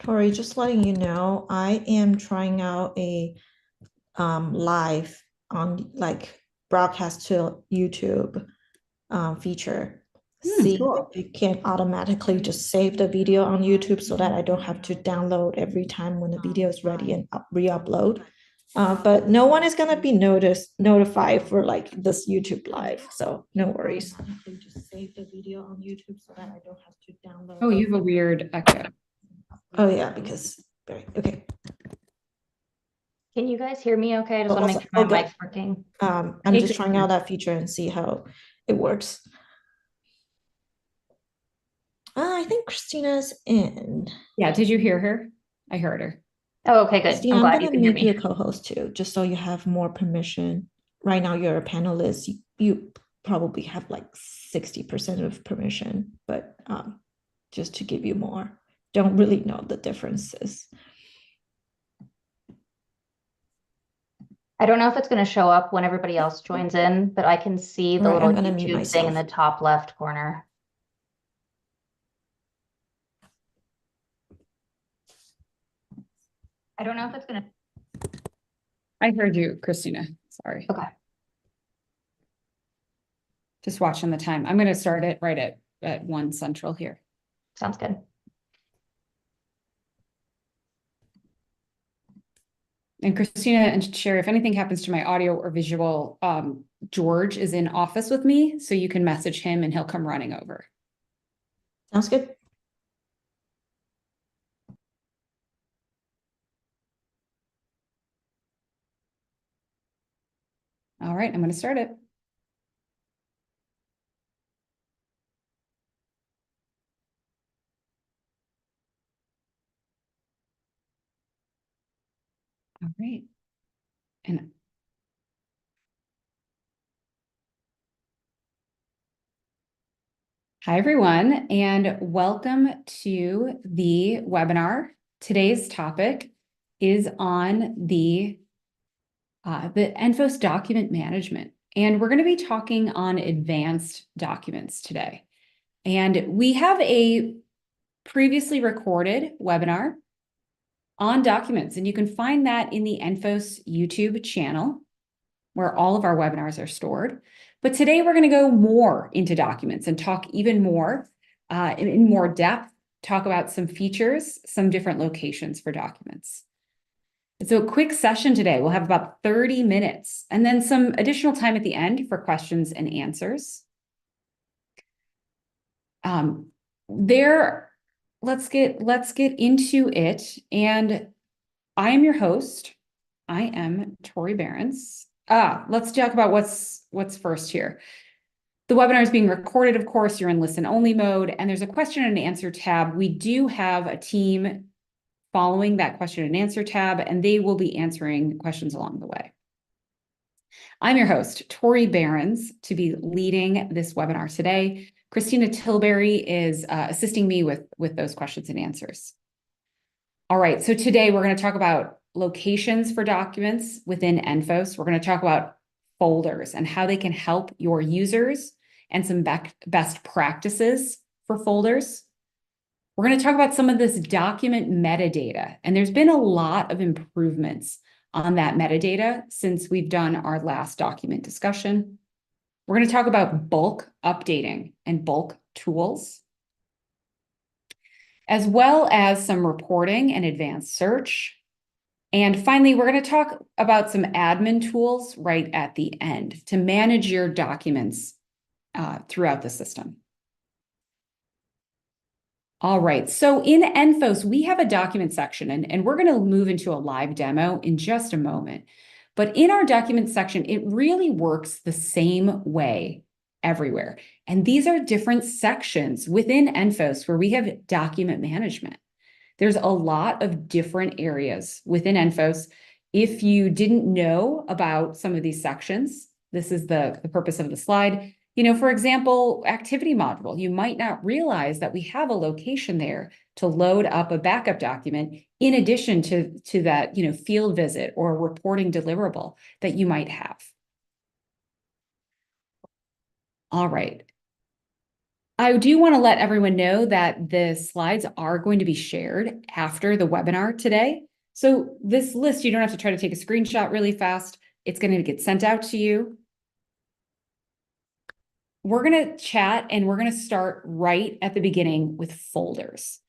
Tori, just letting you know, I am trying out a live on like broadcast to YouTube feature. See Cool. if you can automatically just save the video on YouTube so that I don't have to download every time when the video is ready and re-upload. But no one is gonna be notified for like this YouTube live, so no worries. Just save the video on YouTube so that I don't have to download. Oh, you have a weird echo. Oh yeah, because okay. Can you guys hear me okay? I just Oh, want to make sure my okay. mic's working. I'm Hey, just trying out that feature and see how it works. I think Christina's in. Yeah, did you hear her? I heard her. Oh, okay, good. Christina, I'm I'm glad you gonna can hear make you a me. co-host too, just so you have more permission. Right now, you're a panelist. You probably have like 60% of permission, but just to give you more. Don't really know the differences. I don't know if it's going to show up when everybody else joins in, but I can see the All right, little I'm gonna mute YouTube thing in the myself. top left corner. I don't know if it's going to. I heard you, Christina. Sorry. Okay. Just watching the time. I'm going to start it right at 1 Central here. Sounds good. And Christina and Sherry, if anything happens to my audio or visual, George is in office with me, so you can message him and he'll come running over. Sounds good. All right, I'm going to start it. All right. And hi, everyone, and welcome to the webinar. Today's topic is on the ENFOS document management, and we're going to be talking on advanced documents today. And we have a previously recorded webinar on documents, and you can find that in the ENFOS YouTube channel, where all of our webinars are stored. But today we're going to go more into documents and talk even more in more depth, talk about some features, some different locations for documents. So a quick session today. We'll have about 30 minutes and then some additional time at the end for questions and answers. Let's get into it. And I am your host. I am Tori Behrens. Let's talk about what's first here. The webinar is being recorded, of course. You're in listen-only mode, and there's a question and answer tab. We do have a team following that question and answer tab, and they will be answering questions along the way. I'm your host, Tori Behrens, to be leading this webinar today. Christina Tilbury is assisting me with those questions and answers. All right, so today we're going to talk about locations for documents within ENFOS. We're going to talk about folders and how they can help your users and some best practices for folders. We're going to talk about some of this document metadata, and there's been a lot of improvements on that metadata since we've done our last document discussion. We're going to talk about bulk updating and bulk tools, as well as some reporting and advanced search. And finally, we're going to talk about some admin tools right at the end to manage your documents throughout the system. All right, so in ENFOS, we have a document section, and we're going to move into a live demo in just a moment. But in our document section, it really works the same way everywhere. And these are different sections within ENFOS where we have document management. There's a lot of different areas within ENFOS. If you didn't know about some of these sections, this is the purpose of the slide. You know, for example, activity module, you might not realize that we have a location there to load up a backup document in addition to that, you know, field visit or reporting deliverable that you might have. All right. I do want to let everyone know that the slides are going to be shared after the webinar today. So this list, you don't have to try to take a screenshot really fast. It's going to get sent out to you. We're going to chat and we're going to start right at the beginning with folders.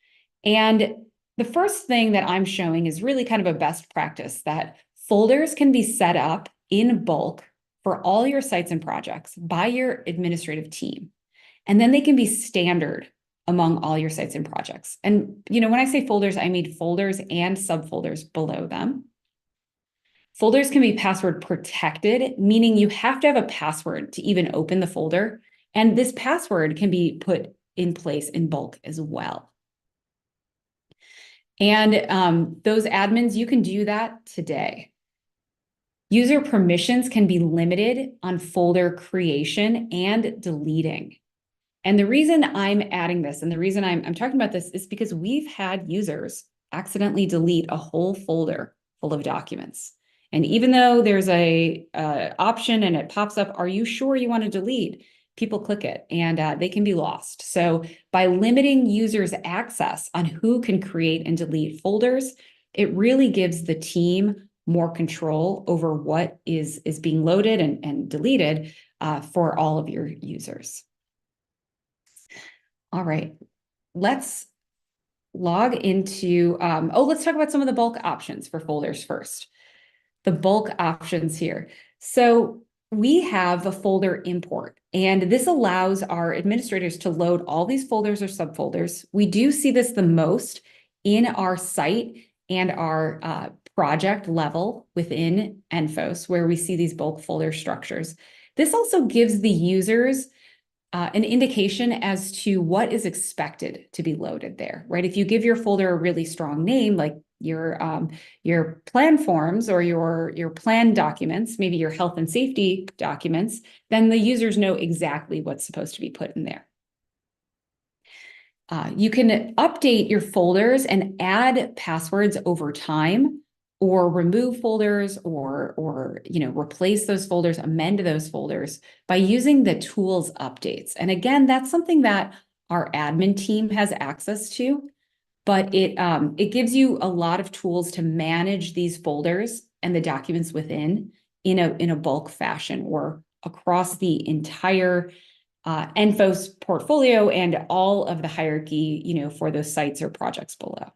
And the first thing that I'm showing is really kind of a best practice that folders can be set up in bulk for all your sites and projects by your administrative team. And then they can be standard among all your sites and projects. And, you know, when I say folders, I mean folders and subfolders below them. Folders can be password protected, meaning you have to have a password to even open the folder. And this password can be put in place in bulk as well. And those admins, you can do that today. User permissions can be limited on folder creation and deleting. And the reason I'm adding this and the reason I'm talking about this is because we've had users accidentally delete a whole folder full of documents. And even though there's a option and it pops up, are you sure you want to delete? People click it and they can be lost. So by limiting users' access on who can create and delete folders, it really gives the team more control over what is being loaded and deleted for all of your users. All right, let's log into, let's talk about some of the bulk options for folders first. The bulk options here. So we have a folder import, and this allows our administrators to load all these folders or subfolders. We do see this the most in our site and our project level within ENFOS, where we see these bulk folder structures. This also gives the users an indication as to what is expected to be loaded there, right? If you give your folder a really strong name, like your plan forms or your plan documents, maybe your health and safety documents, then the users know exactly what's supposed to be put in there. You can update your folders and add passwords over time, or remove folders, or replace those folders, amend those folders by using the tools updates. And again, that's something that our admin team has access to, but it gives you a lot of tools to manage these folders and the documents within in a bulk fashion or across the entire ENFOS portfolio and all of the hierarchy, for those sites or projects below.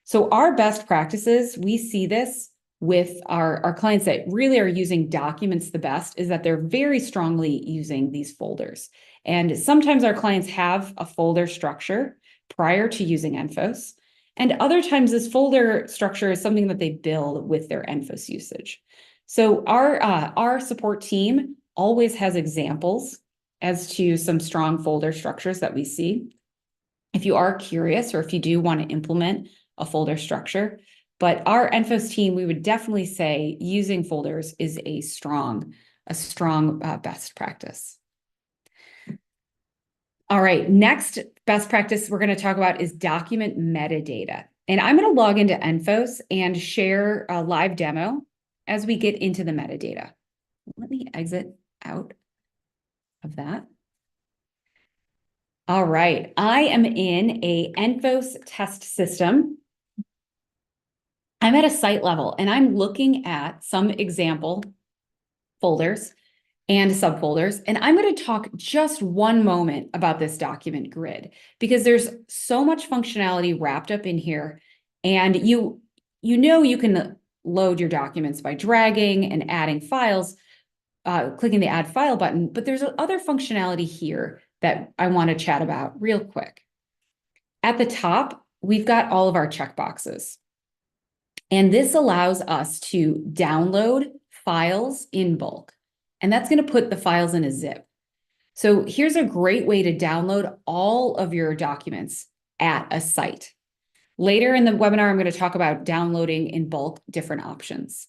So our best practices, we see this with our clients that really are using documents the best, is that they're very strongly using these folders. And sometimes our clients have a folder structure prior to using ENFOS. And other times this folder structure is something that they build with their ENFOS usage. So our support team always has examples as to some strong folder structures that we see. If you are curious or if you do want to implement a folder structure, but our ENFOS team, we would definitely say using folders is a strong best practice. All right, next best practice we're going to talk about is document metadata. And I'm going to log into ENFOS and share a live demo as we get into the metadata. Let me exit out of that. All right, I am in a ENFOS test system. I'm at a site level and I'm looking at some example folders and subfolders. And I'm going to talk just one moment about this document grid because there's so much functionality wrapped up in here. And you can load your documents by dragging and adding files, clicking the add file button, but there's other functionality here that I want to chat about real quick. At the top, we've got all of our checkboxes. And this allows us to download files in bulk. And that's going to put the files in a zip. So here's a great way to download all of your documents at a site. Later in the webinar, I'm going to talk about downloading in bulk different options.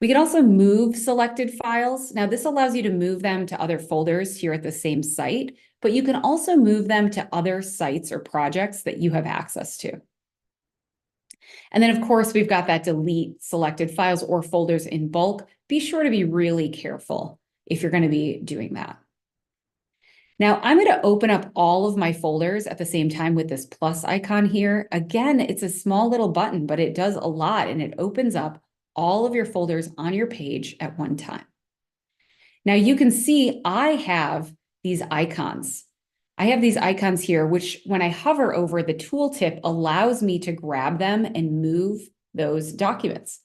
We can also move selected files. Now, this allows you to move them to other folders here at the same site, but you can also move them to other sites or projects that you have access to. And then, of course, we've got that delete selected files or folders in bulk. Be sure to be really careful if you're going to be doing that. Now I'm going to open up all of my folders at the same time with this plus icon here. Again, it's a small little button, but it does a lot, and it opens up all of your folders on your page at one time. Now you can see I have these icons. I have these icons here, which when I hover over, the tooltip allows me to grab them and move those documents.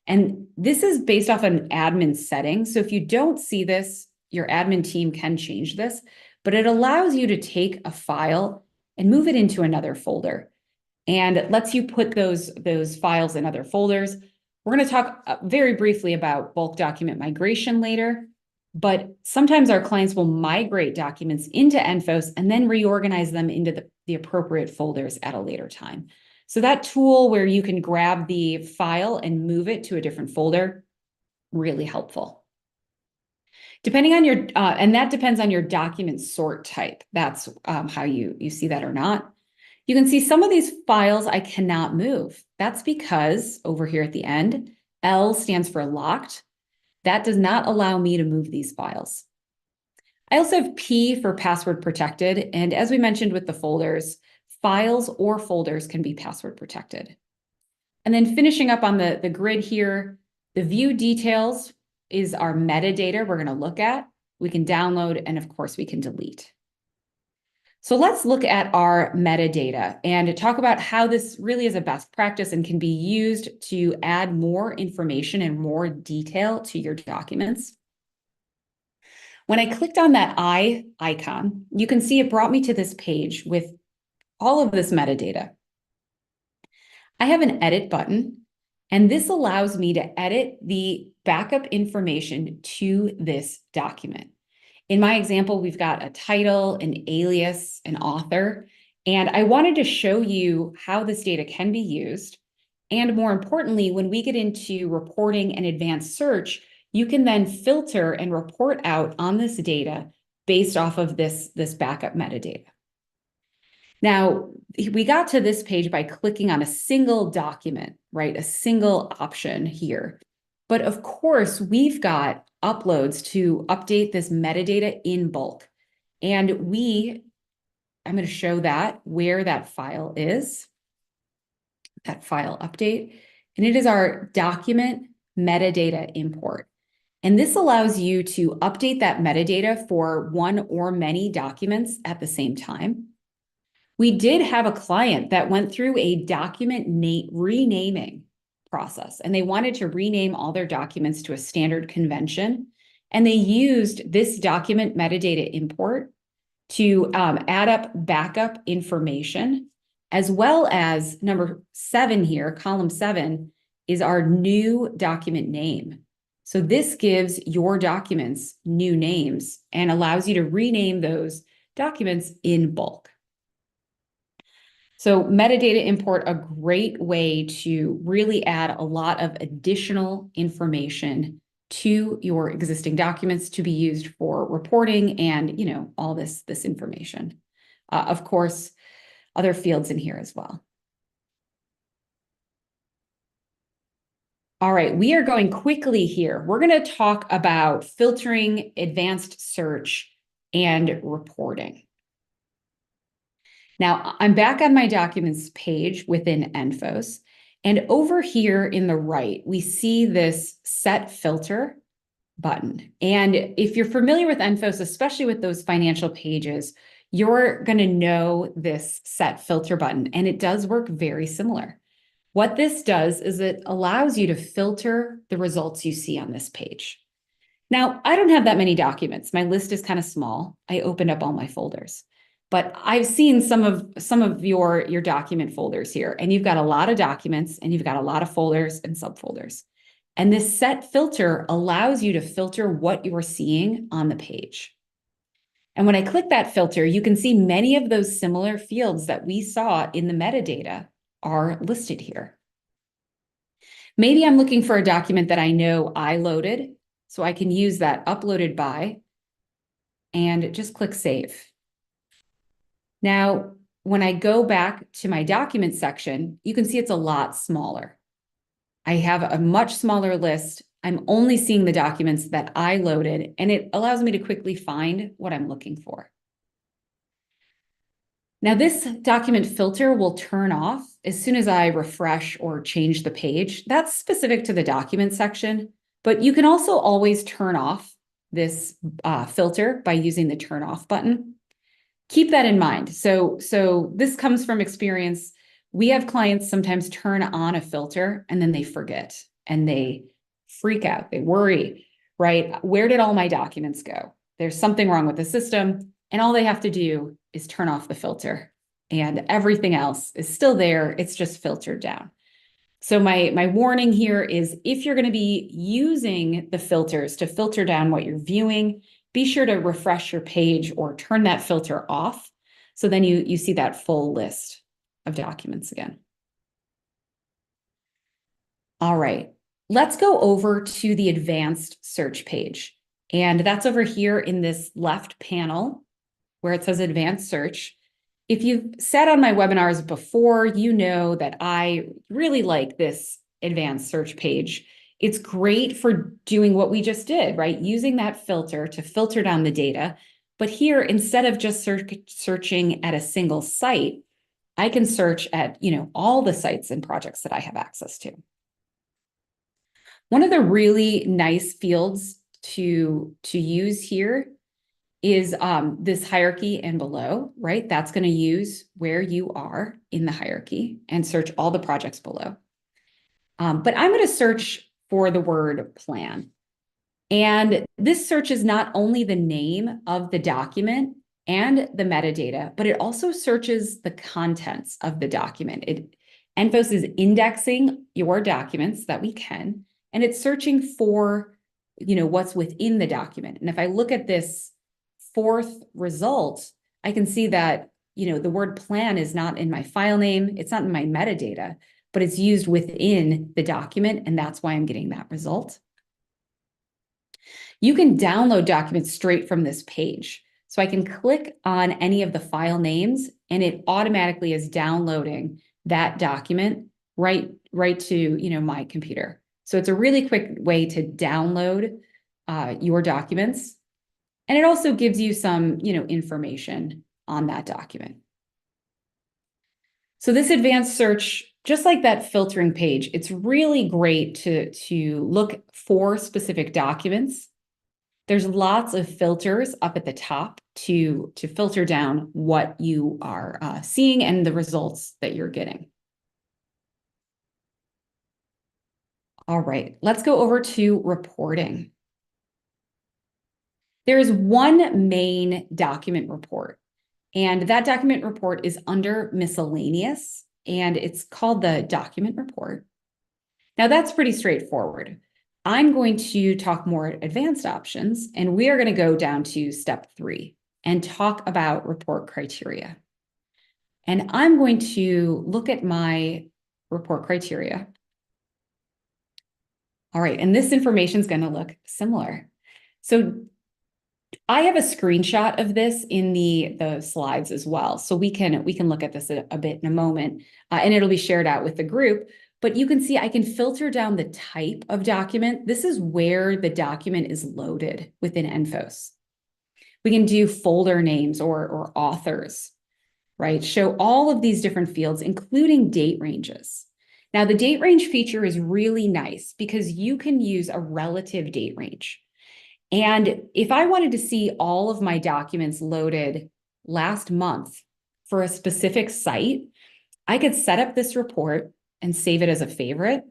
And this is based off an admin setting. So if you don't see this, your admin team can change this, but it allows you to take a file and move it into another folder. And it lets you put those files in other folders. We're going to talk very briefly about bulk document migration later, but sometimes our clients will migrate documents into ENFOS and then reorganize them into the appropriate folders at a later time. So that tool where you can grab the file and move it to a different folder, really helpful. Depending on your, and that depends on your document sort type. That's how you see that or not. You can see some of these files I cannot move. That's because over here at the end, L stands for locked. That does not allow me to move these files. I also have P for password protected. And as we mentioned with the folders, files or folders can be password protected. And then finishing up on the grid here, the view details is our metadata we're going to look at. We can download, and of course we can delete. So let's look at our metadata and talk about how this really is a best practice and can be used to add more information and more detail to your documents. When I clicked on that eye icon, you can see it brought me to this page with all of this metadata. I have an edit button, and this allows me to edit the backup information to this document. In my example, we've got a title, an alias, an author, and I wanted to show you how this data can be used. And more importantly, when we get into reporting and advanced search, you can then filter and report out on this data based off of this backup metadata. Now, we got to this page by clicking on a single document, right? A single option here. But of course, we've got uploads to update this metadata in bulk. And I'm going to show that where that file is, that file update. And it is our document metadata import. And this allows you to update that metadata for one or many documents at the same time. We did have a client that went through a document renaming process, and they wanted to rename all their documents to a standard convention. And they used this document metadata import to add up backup information, as well as number 7 here, column 7, is our new document name. So this gives your documents new names and allows you to rename those documents in bulk. So metadata import, a great way to really add a lot of additional information to your existing documents to be used for reporting and, all this information. Of course, other fields in here as well. All right, we are going quickly here. We're going to talk about filtering, advanced search, and reporting. Now, I'm back on my documents page within ENFOS, and over here in the right, we see this set filter button. And if you're familiar with ENFOS, especially with those financial pages, you're going to know this set filter button, and it does work very similar. What this does is it allows you to filter the results you see on this page. Now, I don't have that many documents. My list is kind of small. I opened up all my folders. But I've seen some of your document folders here, and you've got a lot of documents and you've got a lot of folders and subfolders. And this set filter allows you to filter what you're seeing on the page. And when I click that filter, you can see many of those similar fields that we saw in the metadata are listed here. Maybe I'm looking for a document that I know I loaded, so I can use that uploaded by and just click save. Now, when I go back to my document section, you can see it's a lot smaller. I have a much smaller list. I'm only seeing the documents that I loaded, and it allows me to quickly find what I'm looking for. Now this document filter will turn off as soon as I refresh or change the page. That's specific to the document section, but you can also always turn off this filter by using the turn off button. Keep that in mind. So this comes from experience. We have clients sometimes turn on a filter and then they forget and they freak out, they worry, right? Where did all my documents go? There's something wrong with the system, and all they have to do is turn off the filter and everything else is still there. It's just filtered down. So my warning here is if you're going to be using the filters to filter down what you're viewing, be sure to refresh your page or turn that filter off. So then you see that full list of documents again. All right, let's go over to the advanced search page. And that's over here in this left panel where it says advanced search. If you've sat on my webinars before, you know that I really like this advanced search page. It's great for doing what we just did, right? Using that filter to filter down the data. But here, instead of just searching at a single site, I can search at, all the sites and projects that I have access to. One of the really nice fields to use here is this hierarchy and below, right? That's going to use where you are in the hierarchy and search all the projects below. But I'm going to search for the word plan. And this search is not only the name of the document and the metadata, but it also searches the contents of the document. ENFOS is indexing your documents that we can, and it's searching for, what's within the document. And if I look at this fourth result, I can see that, the word plan is not in my file name, it's not in my metadata, but it's used within the document, and that's why I'm getting that result. You can download documents straight from this page. So I can click on any of the file names, and it automatically is downloading that document right to, my computer. So it's a really quick way to download your documents. And it also gives you some, information on that document. So this advanced search, just like that filtering page, it's really great to look for specific documents. There's lots of filters up at the top to filter down what you are seeing and the results that you're getting. All right, let's go over to reporting. There is one main document report, and that document report is under miscellaneous, and it's called the document report. Now that's pretty straightforward. I'm going to talk more advanced options, and we are going to go down to step 3 and talk about report criteria. And I'm going to look at my report criteria. All right, and this information is going to look similar. So I have a screenshot of this in the slides as well. So we can look at this a bit in a moment, and it'll be shared out with the group. But you can see I can filter down the type of document. This is where the document is loaded within ENFOS. We can do folder names or authors, right? Show all of these different fields, including date ranges. Now, the date range feature is really nice because you can use a relative date range. And if I wanted to see all of my documents loaded last month for a specific site, I could set up this report and save it as a favorite.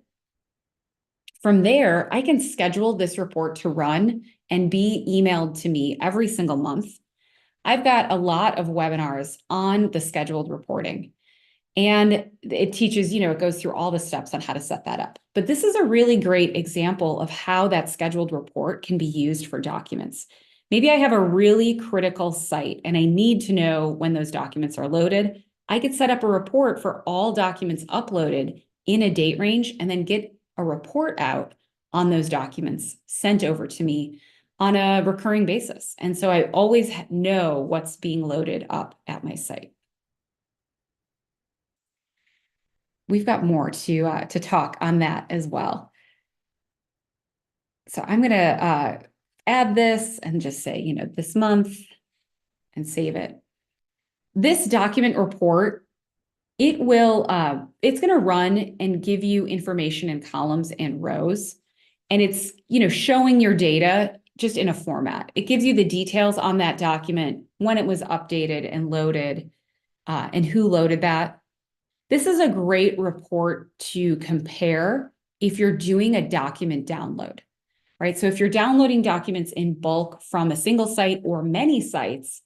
From there, I can schedule this report to run and be emailed to me every single month. I've got a lot of webinars on the scheduled reporting, and it teaches, it goes through all the steps on how to set that up. But this is a really great example of how that scheduled report can be used for documents. Maybe I have a really critical site and I need to know when those documents are loaded. I could set up a report for all documents uploaded in a date range and then get a report out on those documents sent over to me on a recurring basis. And so I always know what's being loaded up at my site. We've got more to talk on that as well. So I'm going to add this and just say, this month, and save it. This document report, it's going to run and give you information in columns and rows. And it's, showing your data just in a format. It gives you the details on that document, when it was updated and loaded, and who loaded that. This is a great report to compare if you're doing a document download, right? So if you're downloading documents in bulk from a single site or many sites,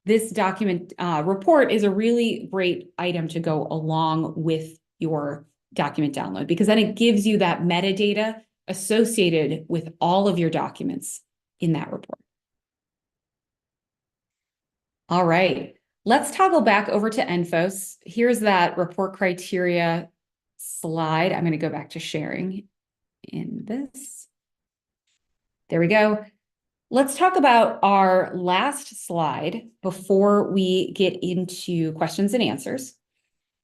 this document report is a really great item to go along with your document download, because then it gives you that metadata associated with all of your documents in that report. All right, let's toggle back over to ENFOS. Here's that report criteria slide. I'm going to go back to sharing in this. There we go. Let's talk about our last slide before we get into questions and answers.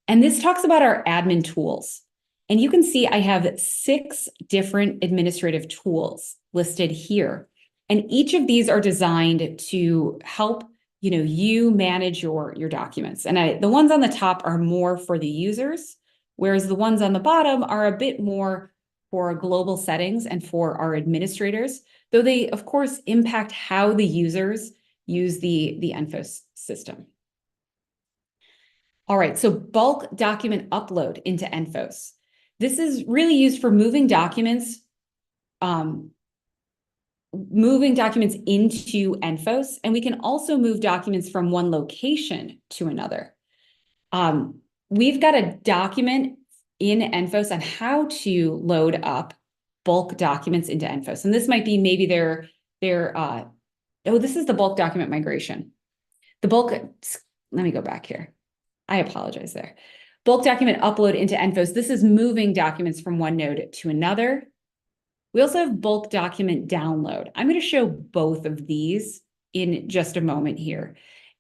And this talks about our admin tools. And you can see I have 6 different administrative tools listed here. And each of these are designed to help you manage your documents. And the ones on the top are more for the users, whereas the ones on the bottom are a bit more for global settings and for our administrators, though they, of course, impact how the users use the ENFOS system. All right, so bulk document upload into ENFOS. This is really used for moving documents into ENFOS, and we can also move documents from one location to another. We've got a document in ENFOS on how to load up bulk documents into ENFOS. And this might be maybe this is the bulk document migration. Let me go back here. I apologize there. Bulk document upload into ENFOS. This is moving documents from one node to another. We also have bulk document download. I'm going to show both of these in just a moment here.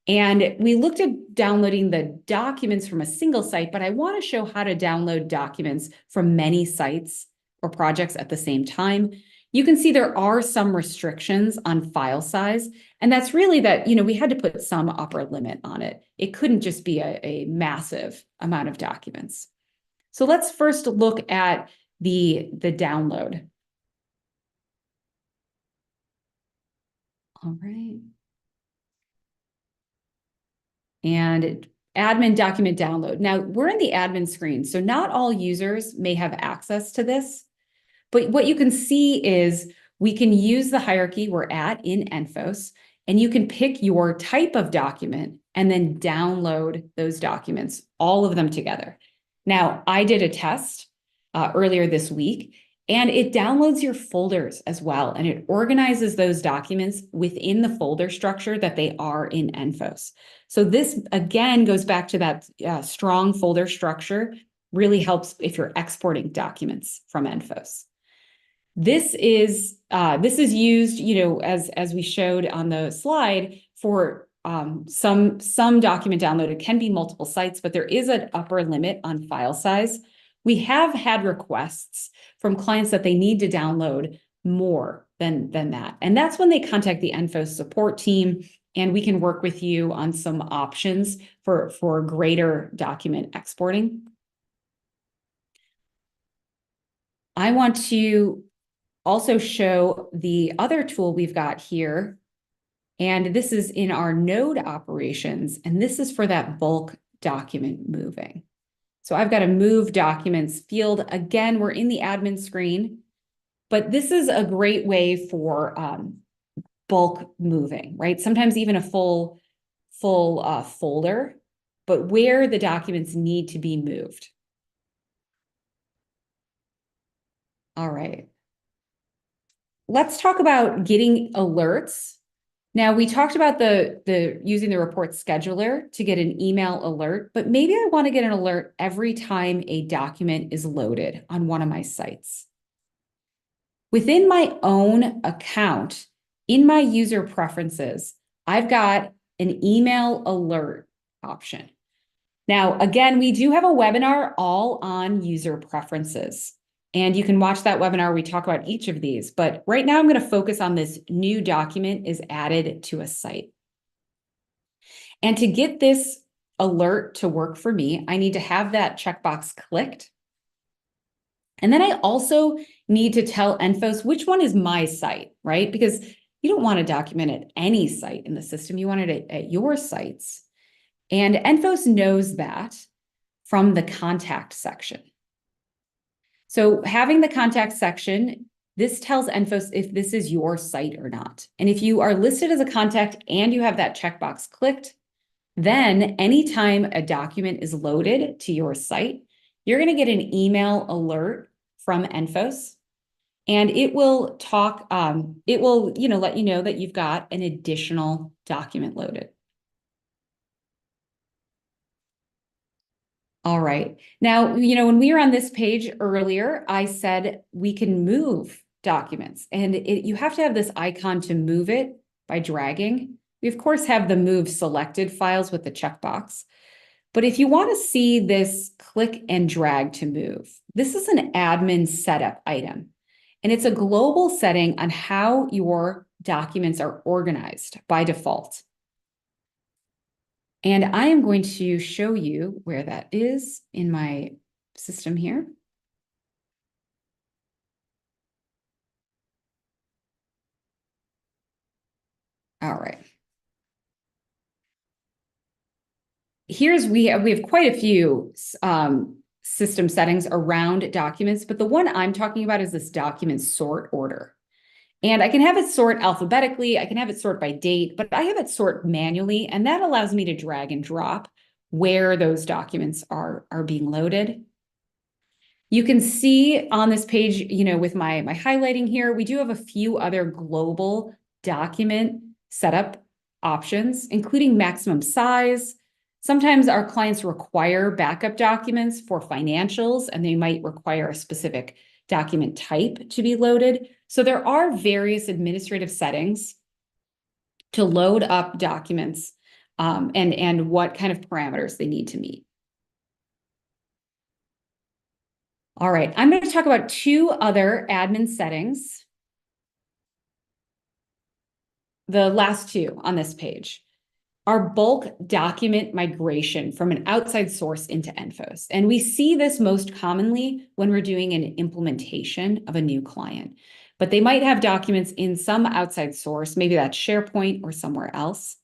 And we looked at downloading the documents from a single site, but I want to show how to download documents from many sites or projects at the same time. You can see there are some restrictions on file size, and that's really that, we had to put some upper limit on it. It couldn't just be a massive amount of documents. So let's first look at the download. All right. And admin document download. Now we're in the admin screen, so not all users may have access to this, but what you can see is we can use the hierarchy we're at in ENFOS, and you can pick your type of document and then download those documents, all of them together. Now, I did a test earlier this week, and it downloads your folders as well, and it organizes those documents within the folder structure that they are in ENFOS. So this, again, goes back to that strong folder structure, really helps if you're exporting documents from ENFOS. This is used, as we showed on the slide, for some document download. It can be multiple sites, but there is an upper limit on file size. We have had requests from clients that they need to download more than that. And that's when they contact the ENFOS support team, and we can work with you on some options for greater document exporting. I want to also show the other tool we've got here, and this is in our node operations, and this is for that bulk document moving. So I've got a move documents field. Again, we're in the admin screen, but this is a great way for bulk moving, right? Sometimes even a full folder, but where the documents need to be moved. All right. Let's talk about getting alerts. Now, we talked about the using the report scheduler to get an email alert, but maybe I want to get an alert every time a document is loaded on one of my sites. Within my own account, in my user preferences, I've got an email alert option. Now, again, we do have a webinar all on user preferences. And you can watch that webinar. We talk about each of these, but right now I'm going to focus on this new document is added to a site. And to get this alert to work for me, I need to have that checkbox clicked. And then I also need to tell ENFOS which one is my site, right? Because you don't want to document at any site in the system. You want it at your sites. And ENFOS knows that from the contact section. So having the contact section, this tells ENFOS if this is your site or not. And if you are listed as a contact and you have that checkbox clicked, then anytime a document is loaded to your site, you're going to get an email alert from ENFOS, and it will talk, it will, let you know that you've got an additional document loaded. All right. Now, when we were on this page earlier, I said we can move documents, and you have to have this icon to move it by dragging. We, of course, have the move selected files with the checkbox. But if you want to see this click and drag to move, this is an admin setup item. And it's a global setting on how your documents are organized by default. And I am going to show you where that is in my system here. All right. We have quite a few system settings around documents, but the one I'm talking about is this document sort order. And I can have it sort alphabetically, I can have it sort by date, but I have it sort manually, and that allows me to drag and drop where those documents are being loaded. You can see on this page, with my highlighting here, we do have a few other global document setup options, including maximum size. Sometimes our clients require backup documents for financials, and they might require a specific document type to be loaded. So there are various administrative settings to load up documents and what kind of parameters they need to meet. All right, I'm going to talk about two other admin settings. The last two on this page are bulk document migration from an outside source into ENFOS. And we see this most commonly when we're doing an implementation of a new client. But they might have documents in some outside source, maybe that's SharePoint or somewhere else.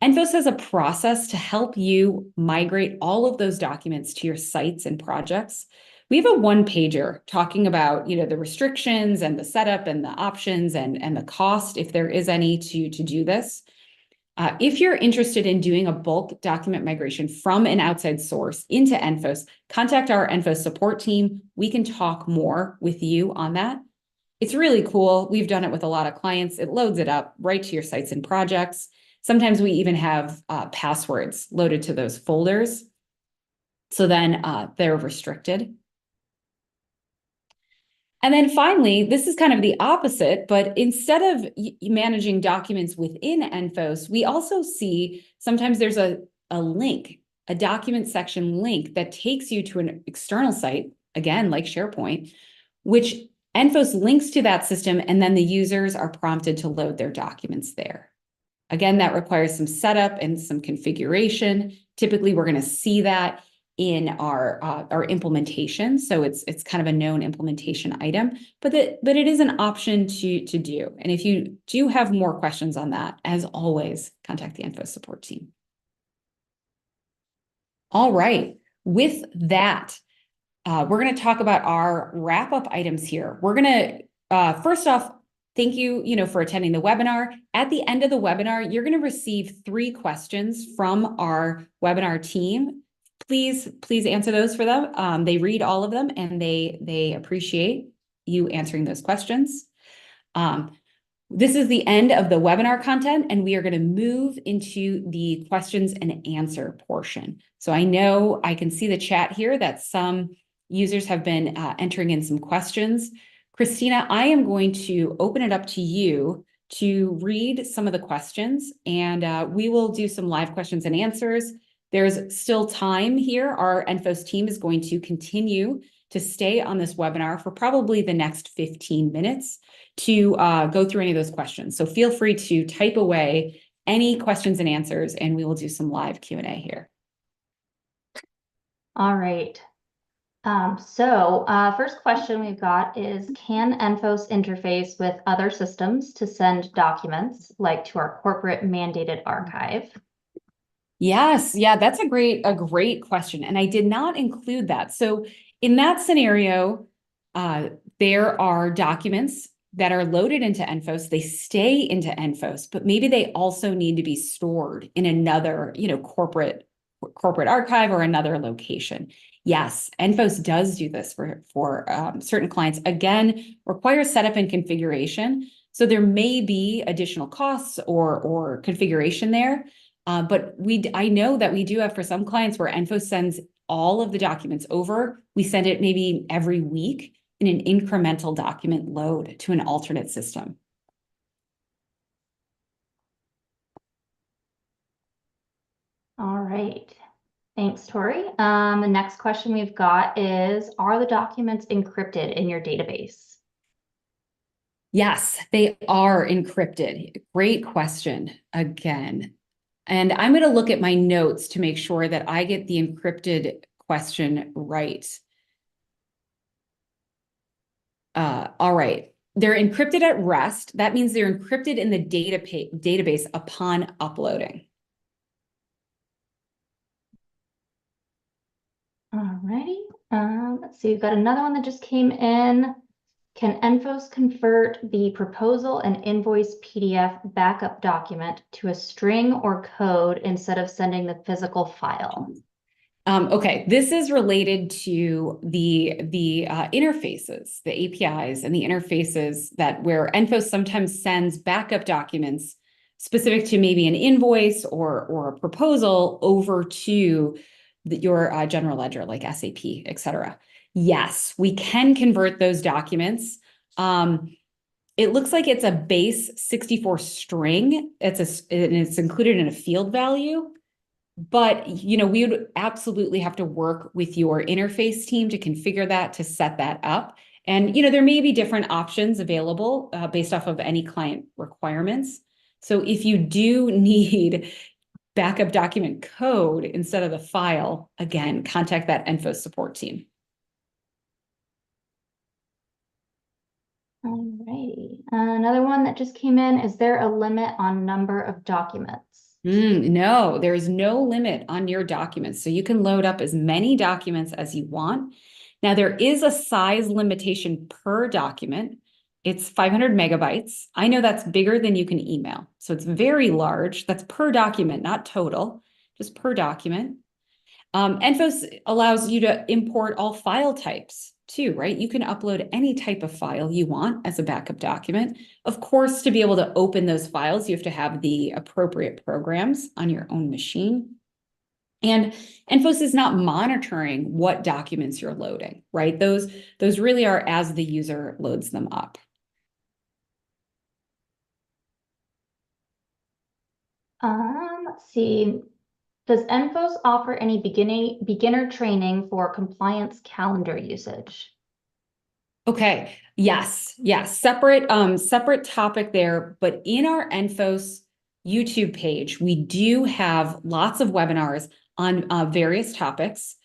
ENFOS has a process to help you migrate all of those documents to your sites and projects. We have a one-pager talking about, the restrictions and the setup and the options and the cost, if there is any, to do this. If you're interested in doing a bulk document migration from an outside source into ENFOS, contact our ENFOS support team. We can talk more with you on that. It's really cool. We've done it with a lot of clients. It loads it up right to your sites and projects. Sometimes we even have passwords loaded to those folders. So then they're restricted. And then finally, this is kind of the opposite, but instead of managing documents within ENFOS, we also see sometimes there's a link, a document section link that takes you to an external site, again, like SharePoint, which ENFOS links to that system, and then the users are prompted to load their documents there. Again, that requires some setup and some configuration. Typically, we're going to see that in our implementation. So it's kind of a known implementation item, but it is an option to do. And if you do have more questions on that, as always, contact the ENFOS support team. All right, with that, we're going to talk about our wrap-up items here. We're going to, first off, thank you, for attending the webinar. At the end of the webinar, you're going to receive 3 questions from our webinar team. Please answer those for them. They read all of them, and they appreciate you answering those questions. This is the end of the webinar content, and we are going to move into the questions and answer portion. So I know I can see the chat here that some users have been entering in some questions. Christina, I am going to open it up to you to read some of the questions, and we will do some live questions and answers. There's still time here. Our ENFOS team is going to continue to stay on this webinar for probably the next 15 minutes to go through any of those questions. So feel free to type away any questions and answers, and we will do some live Q&A here. All right. First question we've got is, can ENFOS interface with other systems to send documents like to our corporate mandated archive? Yes, yeah, that's a great question. And I did not include that. So in that scenario, there are documents that are loaded into ENFOS. They stay into ENFOS, but maybe they also need to be stored in another, corporate archive or another location. Yes, ENFOS does do this for certain clients. Again, requires setup and configuration. So there may be additional costs or configuration there. But I know that we do have for some clients where ENFOS sends all of the documents over. We send it maybe every week in an incremental document load to an alternate system. All right. Thanks, Tori. The next question we've got is, are the documents encrypted in your database? Yes, they are encrypted. Great question again. And I'm going to look at my notes to make sure that I get the encrypted question right. All right. They're encrypted at rest. That means they're encrypted in the database upon uploading. All righty. Let's see, we've got another one that just came in. Can ENFOS convert the proposal and invoice PDF backup document to a string or code instead of sending the physical file? Okay, this is related to the interfaces, the APIs and the interfaces where ENFOS sometimes sends backup documents specific to maybe an invoice or a proposal over to your general ledger like SAP, et cetera. Yes, we can convert those documents. It looks like it's a base 64 string. It's included in a field value. But, we would absolutely have to work with your interface team to configure that, to set that up. And, there may be different options available based off of any client requirements. So if you do need backup document code instead of the file, again, contact that ENFOS support team. All righty. Another one that just came in, is there a limit on number of documents? No, there is no limit on your documents. So you can load up as many documents as you want. Now, there is a size limitation per document. It's 500 megabytes. I know that's bigger than you can email. So it's very large. That's per document, not total, just per document. ENFOS allows you to import all file types too, right? You can upload any type of file you want as a backup document. Of course, to be able to open those files, you have to have the appropriate programs on your own machine. And ENFOS is not monitoring what documents you're loading, right? Those really are as the user loads them up. Let's see. Does ENFOS offer any beginner training for compliance calendar usage? Okay, yes, separate topic there, but in our ENFOS YouTube page, we do have lots of webinars on various topics,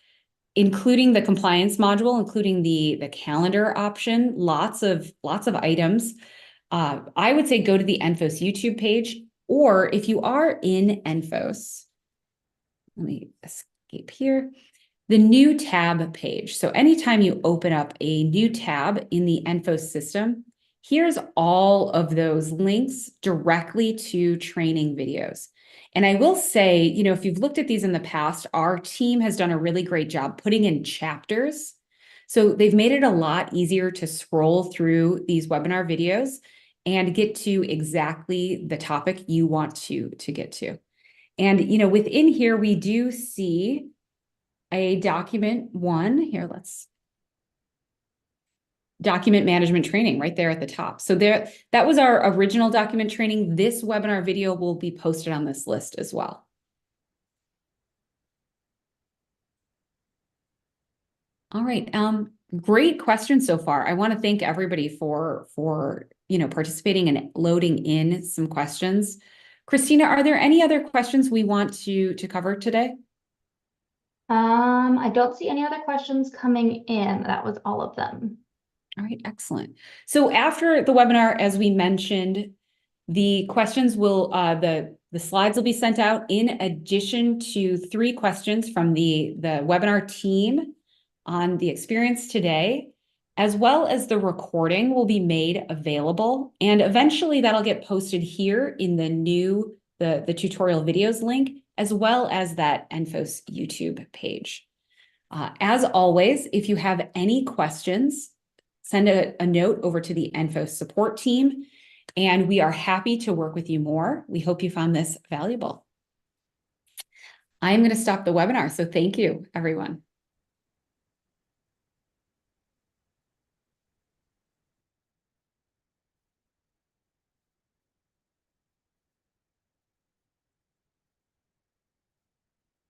including the compliance module, including the calendar option, lots of items. I would say go to the ENFOS YouTube page, or if you are in ENFOS, let me escape here. The new tab page. So anytime you open up a new tab in the ENFOS system, here's all of those links directly to training videos. And I will say, if you've looked at these in the past, our team has done a really great job putting in chapters. So they've made it a lot easier to scroll through these webinar videos and get to exactly the topic you want to get to. And, within here, we do see a document one here. Document management training right there at the top. So that was our original document training. This webinar video will be posted on this list as well. All right. Great question so far. I want to thank everybody for participating and loading in some questions. Christina, are there any other questions we want to cover today? I don't see any other questions coming in. That was all of them. All right, excellent. So after the webinar, as we mentioned, the questions will, the slides will be sent out in addition to 3 questions from the webinar team on the experience today, as well as the recording will be made available. And eventually that'll get posted here in the new, the tutorial videos link, as well as that ENFOS YouTube page. As always, if you have any questions, send a note over to the ENFOS support team, and we are happy to work with you more. We hope you found this valuable. I am going to stop the webinar, so thank you, everyone.